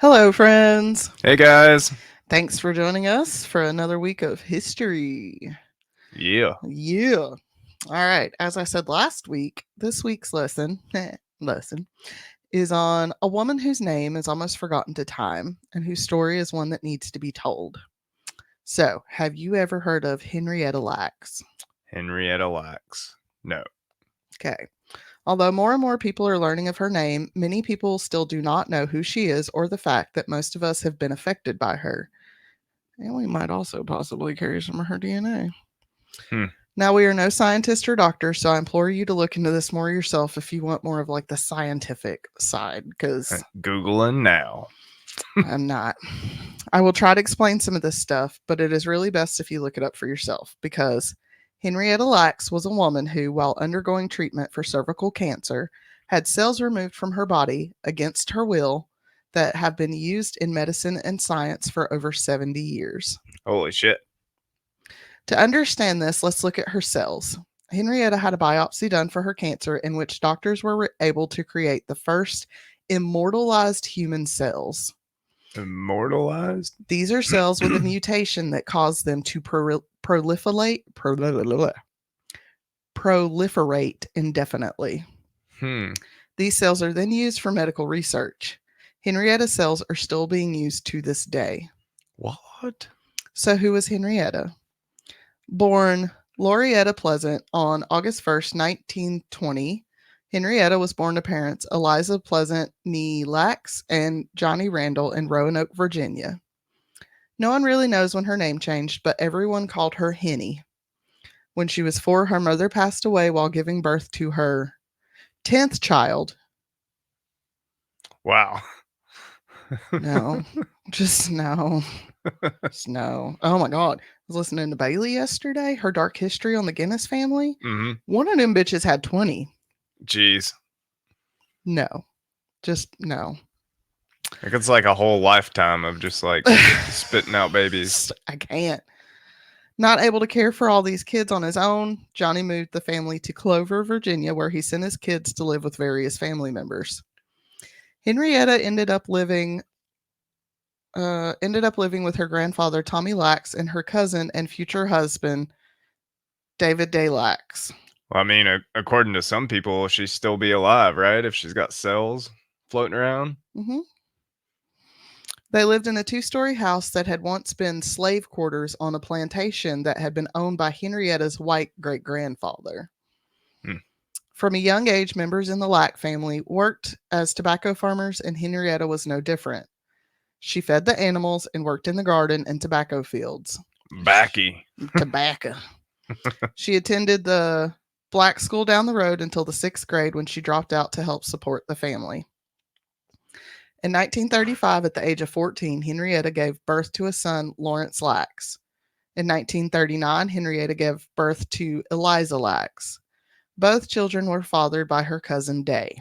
Hello, friends. Hey guys. Thanks for joining us for another week of history. Yeah. Yeah. All right. As I said last week, this week's lesson is on a woman whose name is almost forgotten to time and whose story is one that needs to be told. So, have you ever heard of Henrietta Lacks? Henrietta Lacks. No. Okay. Although more and more people are learning of her name, many people still do not know who she is or the fact that most of us have been affected by her. And we might also possibly carry some of her DNA. Hmm. Now, we are no scientist or doctor, so I implore you to look into this more yourself if you want more of like the scientific side, because Googling now. I'm not. I will try to explain some of this stuff, but it is really best if you look it up for yourself because Henrietta Lacks was a woman who, while undergoing treatment for cervical cancer, had cells removed from her body against her will that have been used in medicine and science for over 70 years. Holy shit. To understand this, let's look at her cells. Henrietta had a biopsy done for her cancer in which doctors were able to create the first immortalized human cells. Immortalized? These are cells with a mutation that caused them to proliferate indefinitely. Hmm. These cells are then used for medical research. Henrietta's cells are still being used to this day. What? So, who was Henrietta? Born Laurietta Pleasant on August 1st, 1920, Henrietta was born to parents Eliza Pleasant nee Lacks and Johnny Randall in Roanoke, Virginia. No one really knows when her name changed, but everyone called her Henny. When she was 4, her mother passed away while giving birth to her 10th child. Wow. No, just no. Just no. Oh my God. I was listening to Bailey yesterday, her dark history on the Guinness family. Mm-hmm. One of them bitches had 20. Jeez. No, just no. Like it's like a whole lifetime of just like spitting out babies. I can't. Not able to care for all these kids on his own, Johnny moved the family to Clover, Virginia, where he sent his kids to live with various family members. Henrietta ended up living with her grandfather Tommy Lacks and her cousin and future husband David Day Lacks. Well, I mean, according to some people, she'd still be alive, right? If she's got cells floating around. hmm They lived in a 2-story house that had once been slave quarters on a plantation that had been owned by Henrietta's white great grandfather. Hmm. From a young age, members in the Lack family worked as tobacco farmers, and Henrietta was no different. She fed the animals and worked in the garden and tobacco fields. Backy. Tobacco. She attended the black school down the road until the 6th grade when she dropped out to help support the family. In 1935, at the age of 14, Henrietta gave birth to a son, Lawrence Lacks. In 1939, Henrietta gave birth to Eliza Lacks. Both children were fathered by her cousin Day.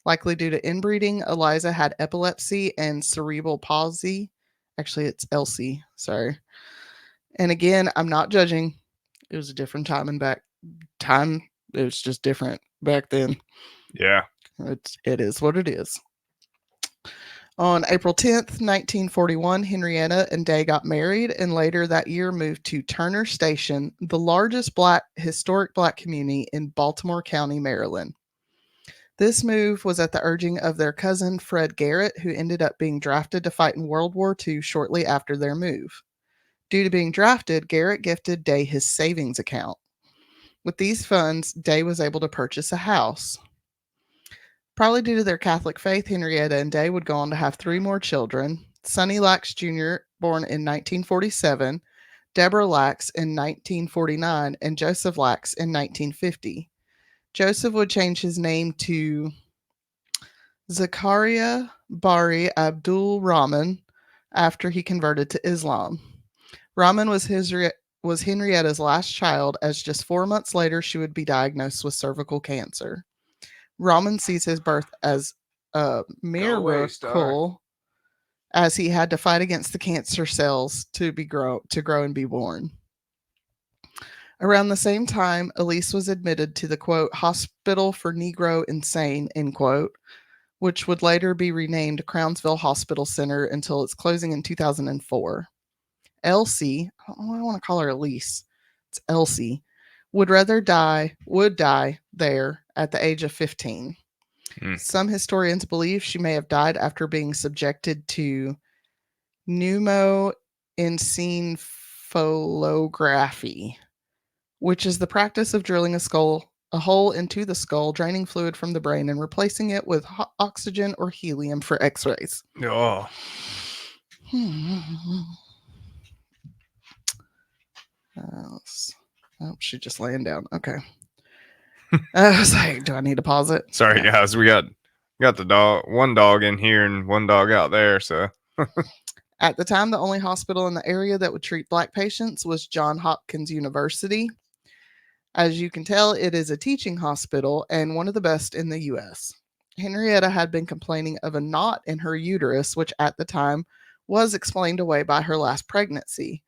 Likely due to inbreeding, Eliza had epilepsy and cerebral palsy. Actually, it's Elsie, sorry. And again, I'm not judging. It was a different time. It was just different back then. Yeah. It is what it is. On April 10th, 1941, Henrietta and Day got married and later that year moved to Turner Station, the largest historic black community in Baltimore County, Maryland. This move was at the urging of their cousin Fred Garrett, who ended up being drafted to fight in World War II shortly after their move. Due to being drafted, Garrett gifted Day his savings account. With these funds, Day was able to purchase a house. Probably due to their Catholic faith, Henrietta and Day would go on to have 3 more children: Sonny Lacks Jr., born in 1947, Deborah Lacks in 1949, and Joseph Lacks in 1950. Joseph would change his name to Zakaria Bari Abdul Rahman after he converted to Islam. Rahman was Henrietta's last child, as just 4 months later she would be diagnosed with cervical cancer. Rahman sees his birth as a Go away, Star. miracle, as he had to fight against the cancer cells to grow and be born. Around the same time, Elise was admitted to the quote hospital for Negro insane end quote, which would later be renamed Crownsville Hospital Center until its closing in 2004. Elsie, I want to call her Elise. It's Elsie. Would die there at the age of 15. Mm. Some historians believe she may have died after being subjected to pneumoencephalography, which is the practice of drilling a hole into the skull, draining fluid from the brain, and replacing it with oxygen or helium for X-rays. Oh, Oh, she's just laying down. Okay. I was like, do I need to pause it? sorry No. guys, we got the dog, one dog in here and one dog out there. So At the time, the only hospital in the area that would treat black patients was Johns Hopkins University. As you can tell, it is a teaching hospital and one of the best in the US. Henrietta had been complaining of a knot in her uterus, which at the time was explained away by her last pregnancy.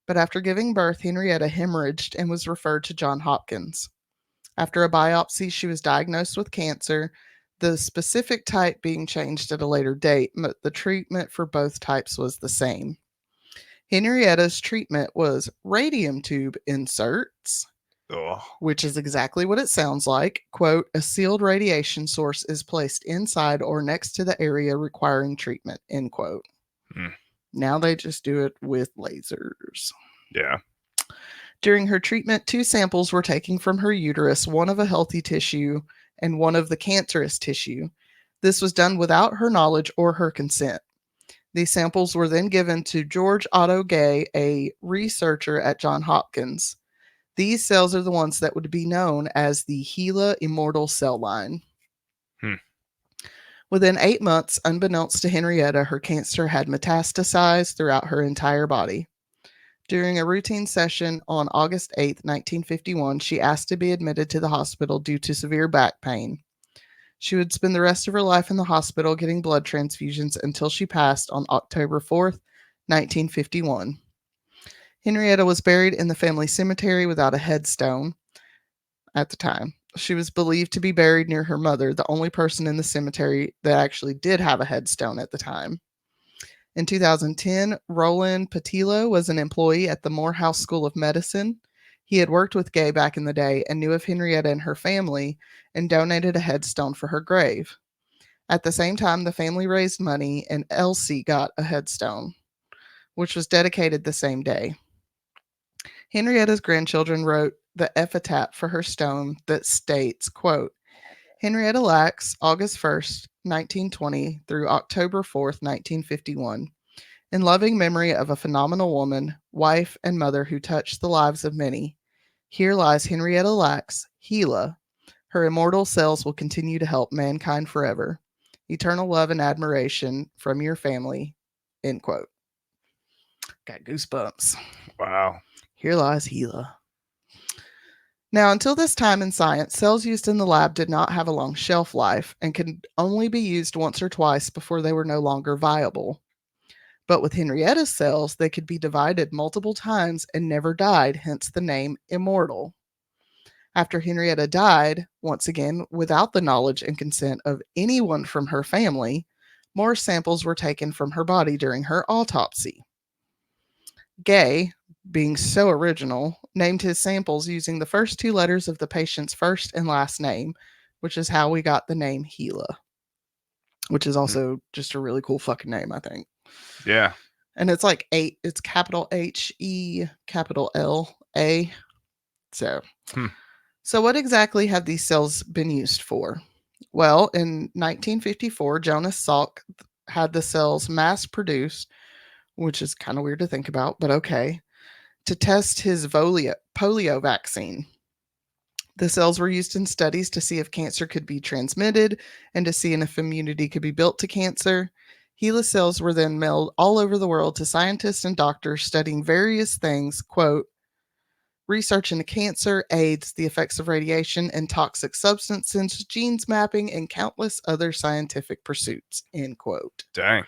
But after giving birth, Henrietta hemorrhaged and was referred to Johns Hopkins. After a biopsy, she was diagnosed with cancer, the specific type being changed at a later date, but the treatment for both types was the same. Henrietta's treatment was radium tube inserts, oh, which is exactly what it sounds like. Quote, a sealed radiation source is placed inside or next to the area requiring treatment, end quote. mm. Now they just do it with lasers. Yeah. During her treatment, 2 samples were taken from her uterus, one of a healthy tissue and one of the cancerous tissue. This was done without her knowledge or her consent. These samples were then given to George Otto Gay, a researcher at Johns Hopkins. These cells are the ones that would be known as the HeLa immortal cell line. Hmm. Within 8 months, unbeknownst to Henrietta, her cancer had metastasized throughout her entire body. During a routine session on August 8, 1951, she asked to be admitted to the hospital due to severe back pain. She would spend the rest of her life in the hospital getting blood transfusions until she passed on October 4th, 1951. Henrietta was buried in the family cemetery without a headstone at the time. She was believed to be buried near her mother, the only person in the cemetery that actually did have a headstone at the time. In 2010, Roland Patillo was an employee at the Morehouse School of Medicine. He had worked with Gay back in the day and knew of Henrietta and her family and donated a headstone for her grave. At the same time, the family raised money and Elsie got a headstone, which was dedicated the same day. Henrietta's grandchildren wrote the epitaph for her stone that states, quote, Henrietta Lacks, August 1st, 1920 through October 4th, 1951. In loving memory of a phenomenal woman, wife, and mother who touched the lives of many, here lies Henrietta Lacks, HeLa. Her immortal cells will continue to help mankind forever. Eternal love and admiration from your family. End quote. Got goosebumps. Wow. Here lies HeLa. Now, until this time in science, cells used in the lab did not have a long shelf life and could only be used once or twice before they were no longer viable. But with Henrietta's cells, they could be divided multiple times and never died, hence the name immortal. After Henrietta died, once again, without the knowledge and consent of anyone from her family, more samples were taken from her body during her autopsy. Gay, being so original, named his samples using the first 2 letters of the patient's first and last name, which is how we got the name HeLa, which is also just a really cool fucking name, I think. Yeah. And it's like 8, it's capital HE, capital LA. So, Hmm. so what exactly have these cells been used for? Well, in 1954, Jonas Salk had the cells mass produced, which is kind of weird to think about, but okay, to test his polio vaccine. The cells were used in studies to see if cancer could be transmitted and to see if immunity could be built to cancer. HeLa cells were then mailed all over the world to scientists and doctors studying various things, quote, research into cancer, AIDS, the effects of radiation and toxic substances, genes mapping, and countless other scientific pursuits, end quote. Dang.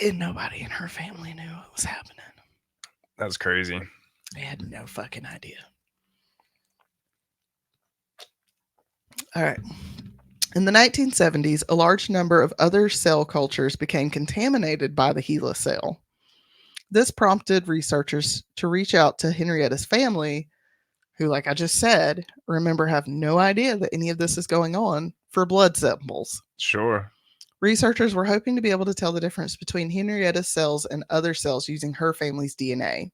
And nobody in her family knew what was happening. That's crazy. They had no fucking idea. All right. In the 1970s, a large number of other cell cultures became contaminated by the HeLa cell. This prompted researchers to reach out to Henrietta's family, who, like I just said, remember have no idea that any of this is going on, for blood samples. Sure. Researchers were hoping to be able to tell the difference between Henrietta's cells and other cells using her family's DNA.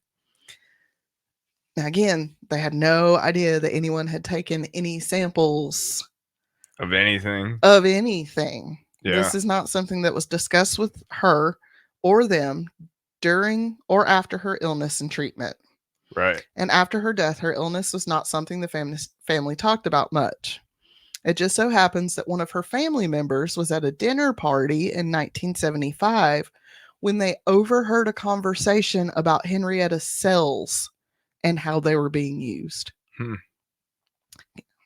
Now, again, they had no idea that anyone had taken any samples Of anything. of anything. Yeah. This is not something that was discussed with her or them during or after her illness and treatment. Right. And after her death, her illness was not something the family talked about much. It just so happens that one of her family members was at a dinner party in 1975 when they overheard a conversation about Henrietta's cells and how they were being used. Hmm.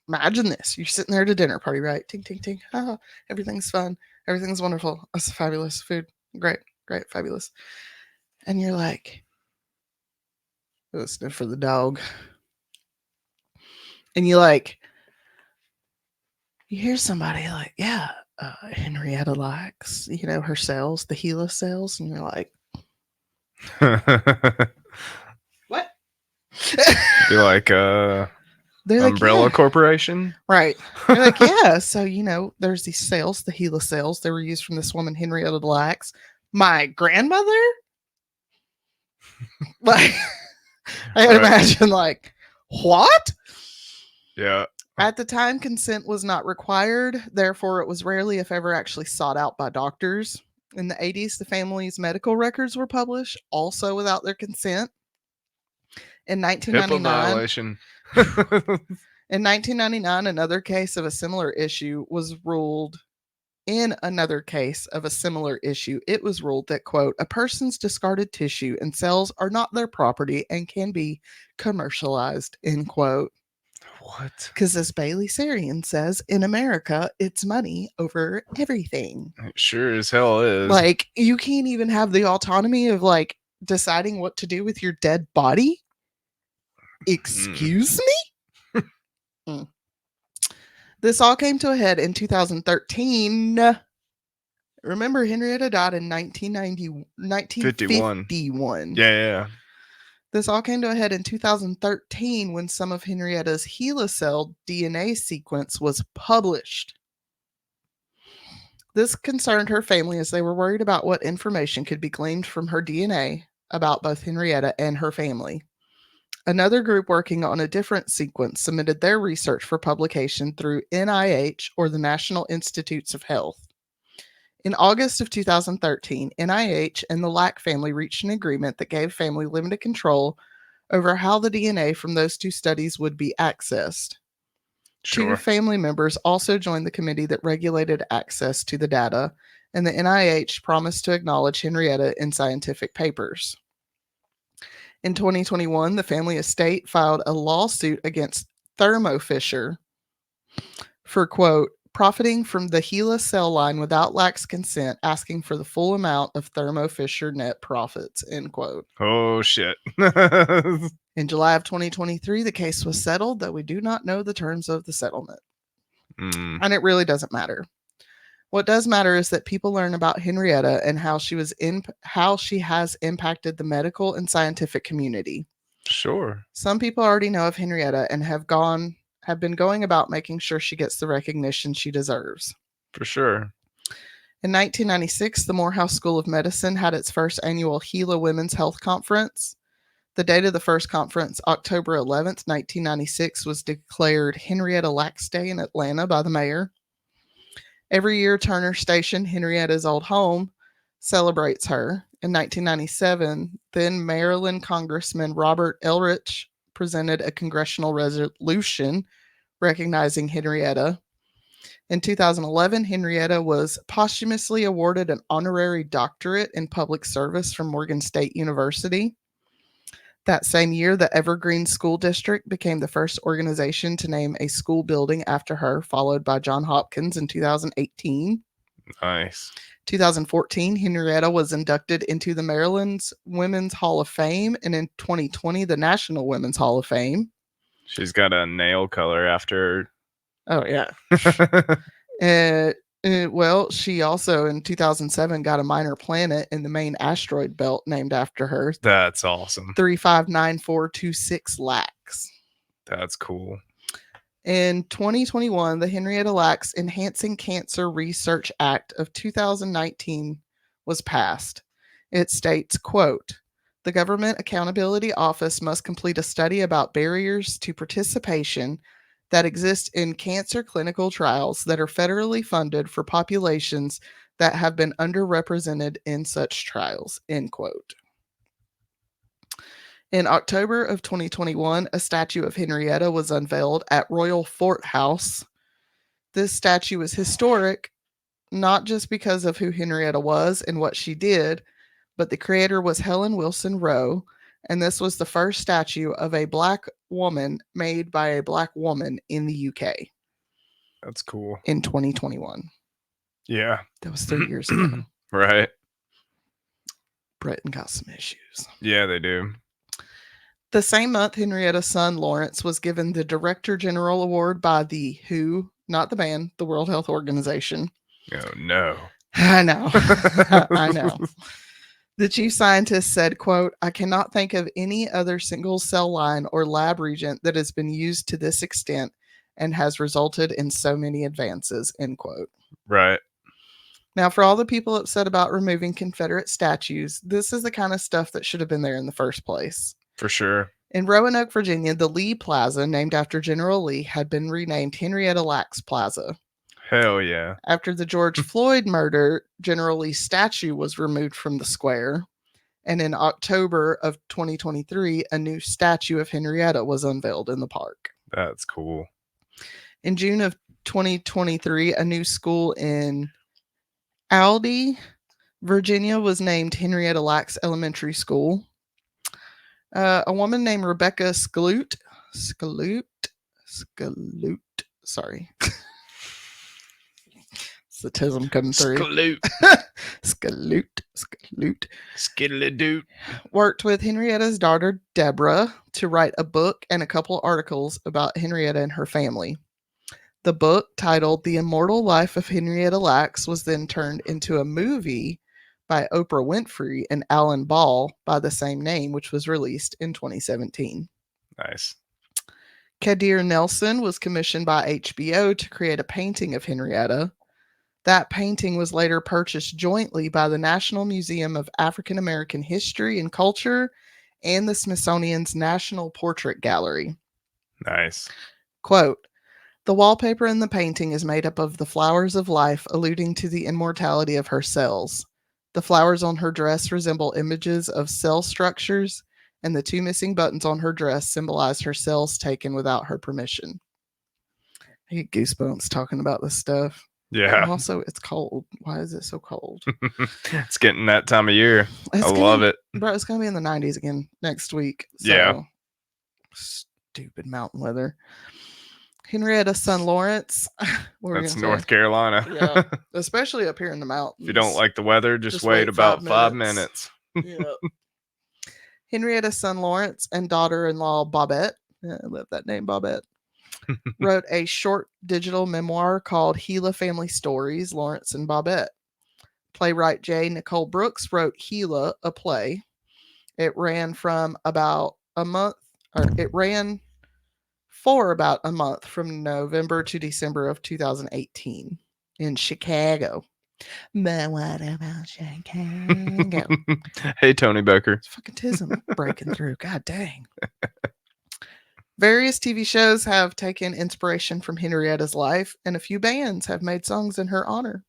Imagine this. You're sitting there at a dinner party, right? Ting, ting, ting. Oh, everything's fun. Everything's wonderful. It's fabulous food. Great, great, fabulous. And you're like, oh, sniff for the dog. And you hear somebody like, yeah, Henrietta Lacks, her cells, the HeLa cells. And you're like, what? Be like, They're like, Umbrella yeah. Corporation? Right. They're like, yeah. So, there's these cells, the HeLa cells. They were used from this woman, Henrietta Lacks. My grandmother? Like, I can imagine, like, what? Yeah. At the time, consent was not required. Therefore, it was rarely, if ever, actually sought out by doctors. In the 80s, the family's medical records were published, also without their consent. In HIPAA 1999, violation. in 1999, another case of a similar issue was ruled. In another case of a similar issue, it was ruled that, quote, a person's discarded tissue and cells are not their property and can be commercialized, end quote. What? Because as Bailey Sarian says, in America, it's money over everything. It sure as hell is. Like, you can't even have the autonomy of, like, deciding what to do with your dead body? Excuse me? Mm. This all came to a head in 2013. Remember, Henrietta died in 1951. Yeah. This all came to a head in 2013 when some of Henrietta's HeLa cell DNA sequence was published. This concerned her family as they were worried about what information could be gleaned from her DNA about both Henrietta and her family. Another group working on a different sequence submitted their research for publication through NIH, or the National Institutes of Health. In August of 2013, NIH and the Lack family reached an agreement that gave family limited control over how the DNA from those two studies would be accessed. Sure. 2 family members also joined the committee that regulated access to the data, and the NIH promised to acknowledge Henrietta in scientific papers. In 2021, the family estate filed a lawsuit against Thermo Fisher for, quote, profiting from the HeLa cell line without Lack's consent, asking for the full amount of Thermo Fisher net profits, end quote. Oh, shit. In July of 2023, the case was settled, though we do not know the terms of the settlement. And it really doesn't matter. What does matter is that people learn about Henrietta and how she has impacted the medical and scientific community. Sure. Some people already know of Henrietta and have been going about making sure she gets the recognition she deserves. For sure. In 1996, the Morehouse School of Medicine had its first annual HeLa Women's Health Conference. The date of the first conference, October 11th, 1996, was declared Henrietta Lacks Day in Atlanta by the mayor. Every year, Turner Station, Henrietta's old home, celebrates her. In 1997, then Maryland Congressman Robert Elrich presented a congressional resolution recognizing Henrietta. In 2011, Henrietta was posthumously awarded an honorary doctorate in public service from Morgan State University. That same year, the Evergreen School District became the first organization to name a school building after her, followed by Johns Hopkins in 2018. Nice. 2014, Henrietta was inducted into the Maryland's Women's Hall of Fame, and in 2020, the National Women's Hall of Fame. She's got a nail color after Oh, yeah. Uh, well, she also in 2007 got a minor planet in the main asteroid belt named after her, That's awesome. 359426 Lacks. That's cool. In 2021, the Henrietta Lacks Enhancing Cancer Research Act of 2019 was passed. It states, quote, the Government Accountability Office must complete a study about barriers to participation that exist in cancer clinical trials that are federally funded for populations that have been underrepresented in such trials, end quote. In October of 2021, a statue of Henrietta was unveiled at Royal Fort House. This statue is historic, not just because of who Henrietta was and what she did, but the creator was Helen Wilson Rowe, and this was the first statue of a black woman made by a black woman in the UK That's cool. in 2021. Yeah. That was 3 years ago. Right. Britain got some issues. Yeah, they do. The same month, Henrietta's son Lawrence was given the Director General Award by the WHO, not the band, the World Health Organization. Oh, no. I know. I know. The chief scientist said, quote, I cannot think of any other single cell line or lab reagent that has been used to this extent and has resulted in so many advances, end quote. Right. Now, for all the people upset about removing Confederate statues, this is the kind of stuff that should have been there in the first place. For sure. In Roanoke, Virginia, the Lee Plaza, named after General Lee, had been renamed Henrietta Lacks Plaza. Hell yeah. After the George Floyd murder, General Lee's statue was removed from the square. And in October of 2023, a new statue of Henrietta was unveiled in the park. That's cool. In June of 2023, a new school in Aldie, Virginia was named Henrietta Lacks Elementary School. A woman named Rebecca Skloot, sorry. It's the tism coming through. Skaloot. Skiddly-doot. Worked with Henrietta's daughter, Deborah, to write a book and a couple articles about Henrietta and her family. The book, titled The Immortal Life of Henrietta Lacks, was then turned into a movie by Oprah Winfrey and Alan Ball by the same name, which was released in 2017. Nice. Kadir Nelson was commissioned by HBO to create a painting of Henrietta. That painting was later purchased jointly by the National Museum of African American History and Culture and the Smithsonian's National Portrait Gallery. Nice. Quote, the wallpaper in the painting is made up of the flowers of life, alluding to the immortality of her cells. The flowers on her dress resemble images of cell structures, and the two missing buttons on her dress symbolize her cells taken without her permission. I get goosebumps talking about this stuff. Yeah. And also, it's cold. Why is it so cold? It's getting that time of year. I love it. Bro, it's going to be in the 90s again next week. So, yeah. Stupid mountain weather. Henrietta's son Lawrence. That's North Carolina. Yeah, especially up here in the mountains. If you don't like the weather, just wait about 5 minutes. Yeah. Henrietta's son Lawrence and daughter-in-law Bobette, I love that name, Bobette, wrote a short digital memoir called HeLa Family Stories, Lawrence and Bobette. Playwright J. Nicole Brooks wrote HeLa, a play. It ran from about a month, or it ran for about a month from November to December of 2018 in Chicago. But what about Chicago? Hey, Tony Becker. It's fucking tism breaking through. God dang. Various TV shows have taken inspiration from Henrietta's life, and a few bands have made songs in her honor.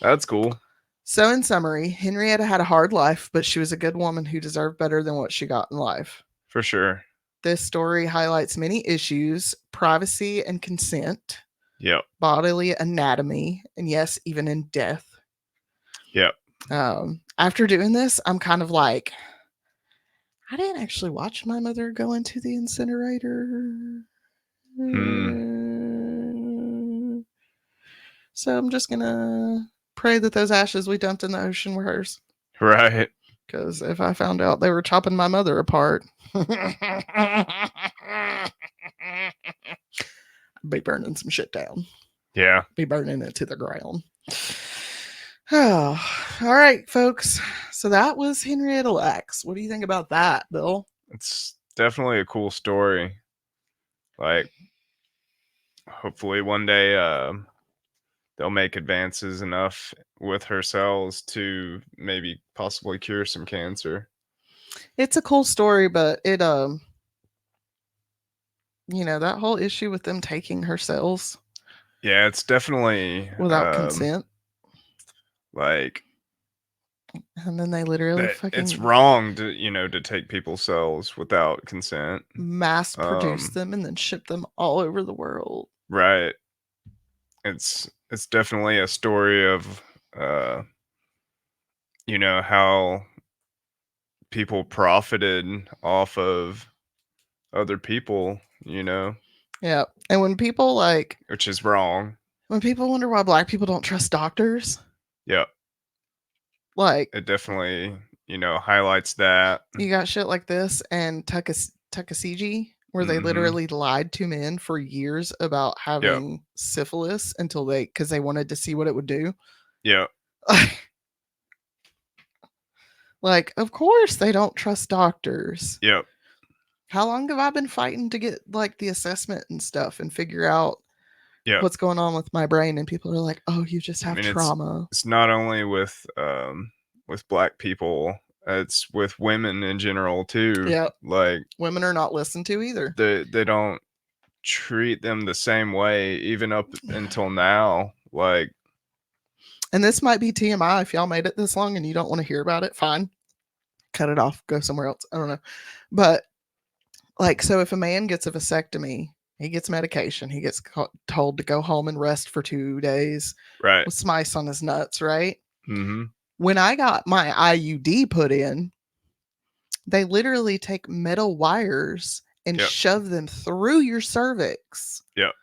That's cool. So, in summary, Henrietta had a hard life, but she was a good woman who deserved better than what she got in life. For sure. This story highlights many issues: privacy and consent, yep, bodily anatomy, and yes, even in death. Yep. After doing this, I'm kind of like, I didn't actually watch my mother go into the incinerator. So I'm just gonna pray that those ashes we dumped in the ocean were hers. Right. Because if I found out they were chopping my mother apart, be burning some shit down. Yeah. Be burning it to the ground. Oh, all right, folks. So that was Henrietta Lacks. What do you think about that, Bill? It's definitely a cool story. Like, hopefully one day they'll make advances enough with her cells to maybe possibly cure some cancer. It's a cool story, but it that whole issue with them taking her cells Yeah, it's definitely without consent, like and then they literally that it's fucking wrong to to take people's cells without consent. mass produce Um, them and then ship them all over the world. right. It's definitely a story of uh how people profited off of other people, Yeah. And which is wrong. when people wonder why black people don't trust doctors, Yeah, like it definitely, highlights that. you got shit like this and Tuckasegee, where they Mhm. literally lied to men for years about Yep. having syphilis because they wanted to see what it would do. Yep. Like, of course they don't trust doctors. Yep. How long have I been fighting to get like the assessment and stuff and figure out Yep. what's going on with my brain? And people are like, "Oh, you just I have mean, trauma." it's not only with black people, it's with women in general too. Yeah, Like women are not listened to either. they don't treat them the same way even up until now. Like, And this might be TMI if y'all made it this long and you don't want to hear about it. Fine, cut it off, go somewhere else. I don't know, but like, so if a man gets a vasectomy, he gets medication. He gets told to go home and rest for 2 days right. with some ice on his nuts, right? Mhm. When I got my IUD put in, they literally take metal wires and Yep. shove them through your cervix. Yep.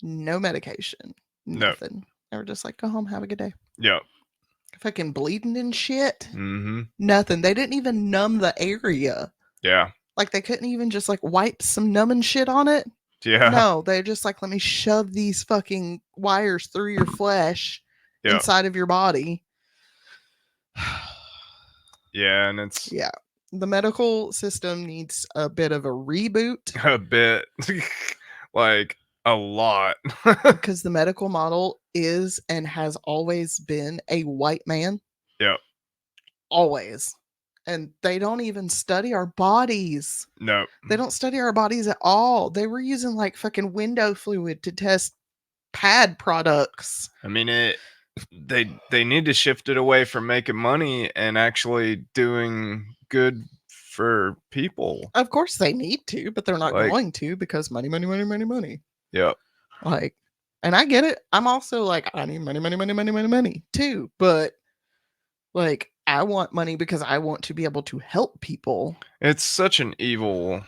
No medication, No. nothing. They were just like, go home, have a good day. Yep. Fucking bleeding and shit. Mhm. Nothing. They didn't even numb the area. Yeah. Like they couldn't even just like wipe some numbing shit on it. Yeah. No, they're just like, let me shove these fucking wires through your flesh Yep. inside of your body. Yeah, and it's Yeah. The medical system needs a bit of a reboot a bit like a lot. because the medical model is and has always been a white man. Yep. Always. And they don't even study our bodies. No. They don't study our bodies at all. They were using like fucking window fluid to test pad products. I mean they need to shift it away from making money and actually doing good for people. Of course they need to, but they're not Like, going to because money, money, money, money, money. yep. Like, and I get it. I'm also like, I need money, money, money, money, money, money too. But like, I want money because I want to be able to help people. It's such an evil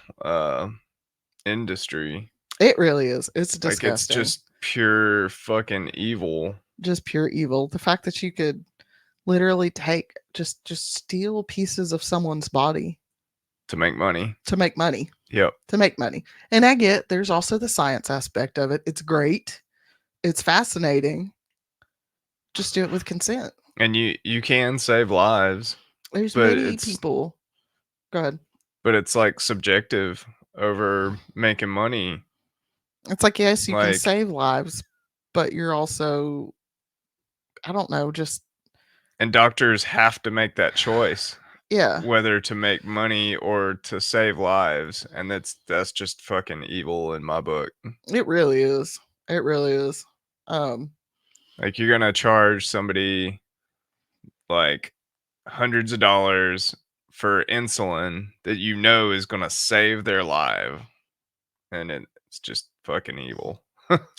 industry. It really is. It's Like, it's disgusting. just pure fucking evil. Just pure evil. The fact that you could literally take just steal pieces of someone's body To make money. to make money. Yep. To make money. And I get there's also the science aspect of it. It's great. It's fascinating. Just do it with consent. And you can save lives, There's but many people. Go ahead. it's like subjective over making money. It's like, yes, you can Like, save lives, but you're also, I don't know, just, and doctors have to make that choice yeah, whether to make money or to save lives, and that's just fucking evil in my book. it really is. It really is. Um, Like, you're gonna charge somebody like hundreds of dollars for insulin that is gonna save their life, and it's just fucking evil.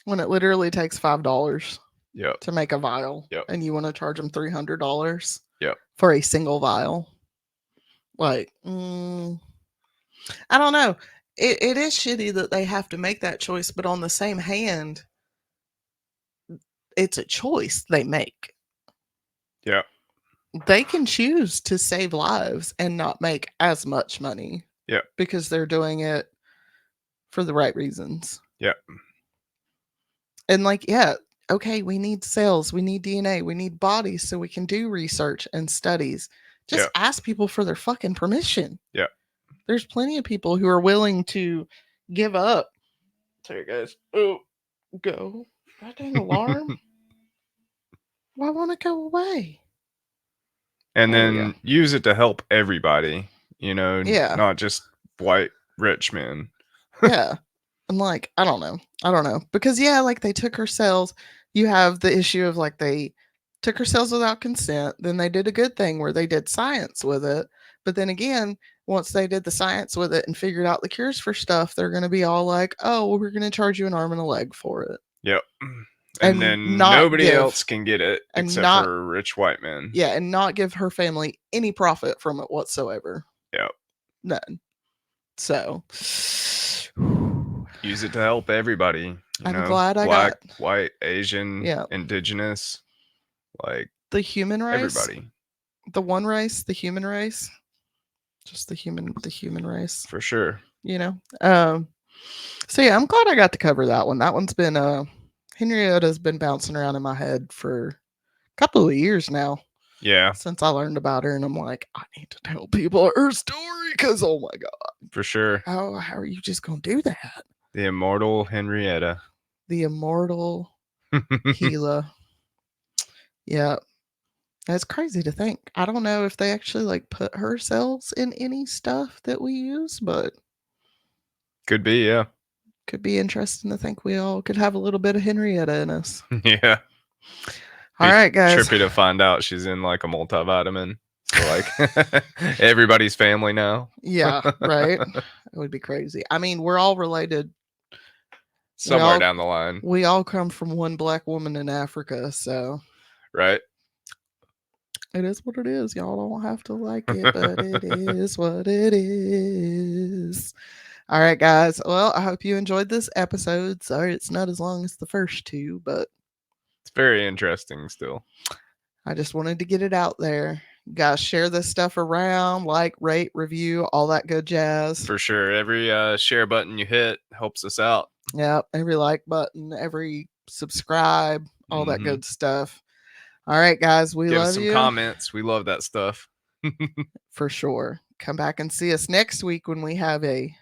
when it literally takes $5 Yep. to make a vial, Yep. and you want to charge them $300 Yep. for a single vial. Like, I don't know. It is shitty that they have to make that choice, but on the same hand, it's a choice they make. Yep. They can choose to save lives and not make as much money. Yep. Because they're doing it for the right reasons. Yep. And like, yeah, okay, we need cells, we need DNA, we need bodies so we can do research and studies. Just Yeah. ask people for their fucking permission. Yeah. There's plenty of people who are willing to give up. Sorry, guys. Oh, go. That dang alarm. Why won't it go away? And There we go. then use it to help everybody, Yeah. not just white rich men. Yeah. And like, I don't know. I don't know. Because yeah, like they took her cells. You have the issue of like they took her cells without consent. Then they did a good thing where they did science with it. But then again, once they did the science with it and figured out the cures for stuff, they're going to be all like, oh, well, we're going to charge you an arm and a leg for it. Yep. And And then not nobody give, else can get it and except not, for rich white men. yeah, and not give her family any profit from it whatsoever. Yep. None. So, Use it to help everybody. I'm glad I Black, got, white, Asian, yeah, indigenous, like the human race, everybody. the one race, the human race, just the human race, For sure. you know. So yeah, I'm glad I got to cover that one. That one's been Henrietta's been bouncing around in my head for a couple of years now. Yeah. Since I learned about her, and I'm like, I need to tell people her story because oh my god, For sure. how are you just gonna do that? The immortal Henrietta. The immortal HeLa. Yeah, that's crazy to think. I don't know if they actually like put her cells in any stuff that we use, but Could be, yeah. could be interesting to think we all could have a little bit of Henrietta in us. Yeah. All right, guys. Trippy to find out she's in like a multivitamin. So like everybody's family now. Yeah, right. It would be crazy. I mean, we're all related. Somewhere down the line. We all come from one black woman in Africa, so right. It is what it is. Y'all don't have to like it, but it is what it is. All right, guys. Well, I hope you enjoyed this episode. Sorry it's not as long as the first two, but it's very interesting still. I just wanted to get it out there. You guys share this stuff around, like, rate, review, all that good jazz. For sure. Every share button you hit helps us out. Yep. Every like button, every subscribe, all that good stuff. All right, guys. We Give love us some you. comments. We love that stuff. For sure. Come back and see us next week when we have a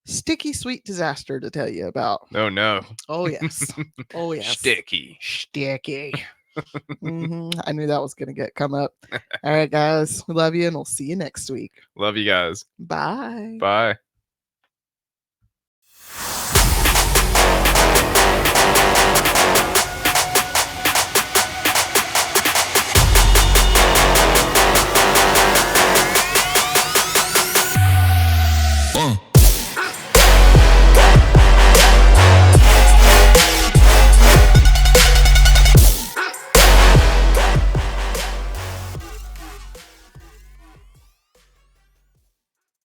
sticky sweet disaster to tell you about. Oh no. Oh yes. Oh yes. Sticky. I knew that was gonna come up. All right, guys. We love you, and we'll see you next week. Love you guys. Bye. Bye.